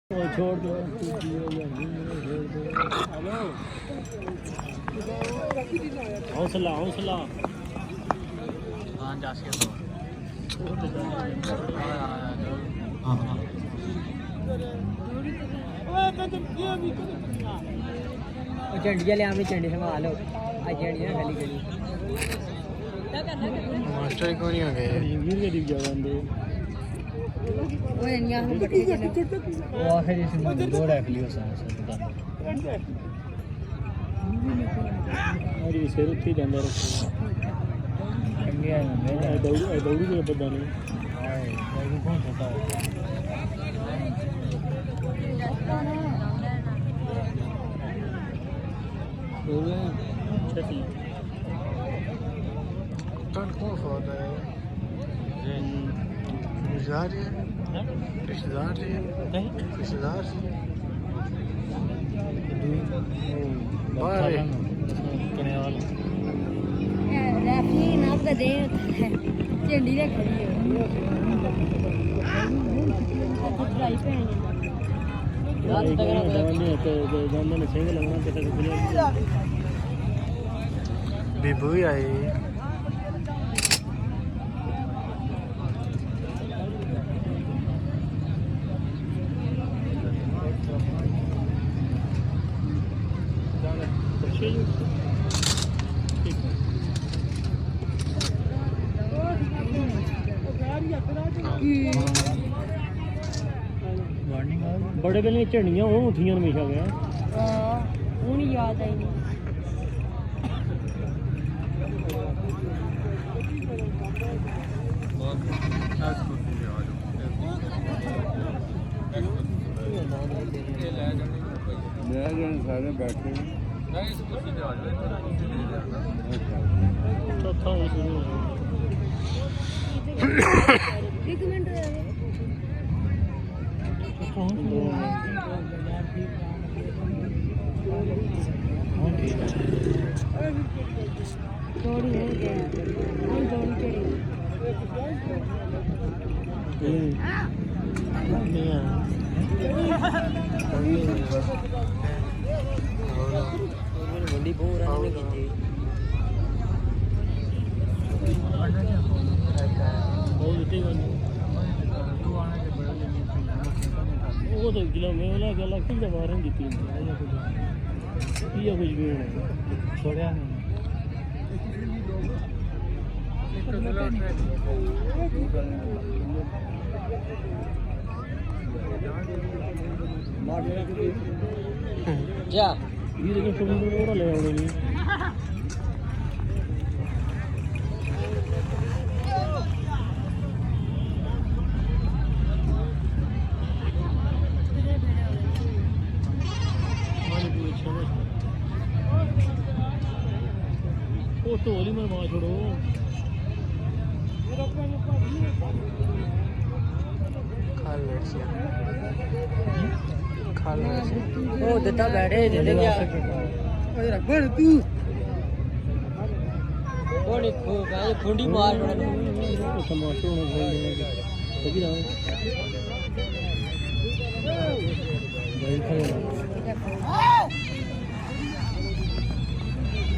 छोड़ दो हौसला हौसला हाँ जा झंडिया ले आमी झंडी संभाल लो आज झंडिया खाली गली मास्टर को नहीं आ गए वीर के दिख जाओगे ओए निया हम बटी के वो आखिर इसमें दो रख लियो सांस और ये सिर उठी जांदा रखो इंडिया में मेरा दौड़ी के पता नहीं हाय दौड़ी कौन होता है छठी कौन कौन होता है रिश्तेदार है रिश्तेदार है रिश्तेदार बाहर करने वाला रैफी ना दे झंडी रख ली है ट्राई पे बिबू आई बड़े बेले झंडियां वो उठियां हमेशा गया हूँ याद आई नहीं सारे बैठे चौथा हो शुरू एक मिनट थोड़ी हो गया थोड़ी चढ़ी मंडी पूरा नहीं की वो तो जिला में वाला गला की जवारें दी थी ये कुछ भी नहीं छोड़या नहीं जा ये लेकिन समुद्र में ले आओगे नहीं वो तो होली में मार छोड़ो ओ देता बैठे दे क्या ओए रबड़ तू कोड़ी खो भाई खुंडी मार टमाटर होने बोल देने के सही रहा भाई खड़े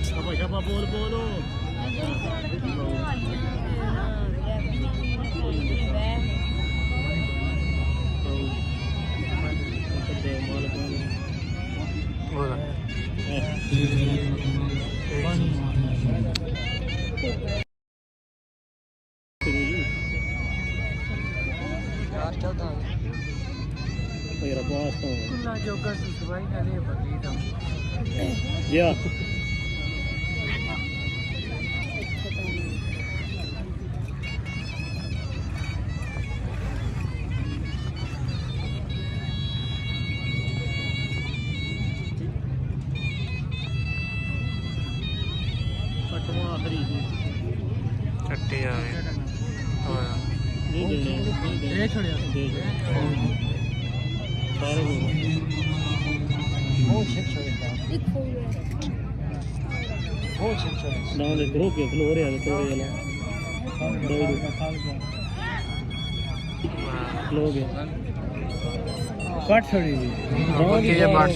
शाबा शाबा बोल बोलो मेरा बॉस तो ना जोकर की सवाई ना ले बदली दम या चट्टी आ गई दे छोड़िया सारे को बहुत छिप छोड़ता एक हो गया बहुत छिप छोड़ता ना ले ग्रो के फ्लो हो रहा है तो ये ला फ्लो गया ਕੱਟ ਛੜੀ ਜੀ ਬੱਕੀ ਜੇ ਬਾਟ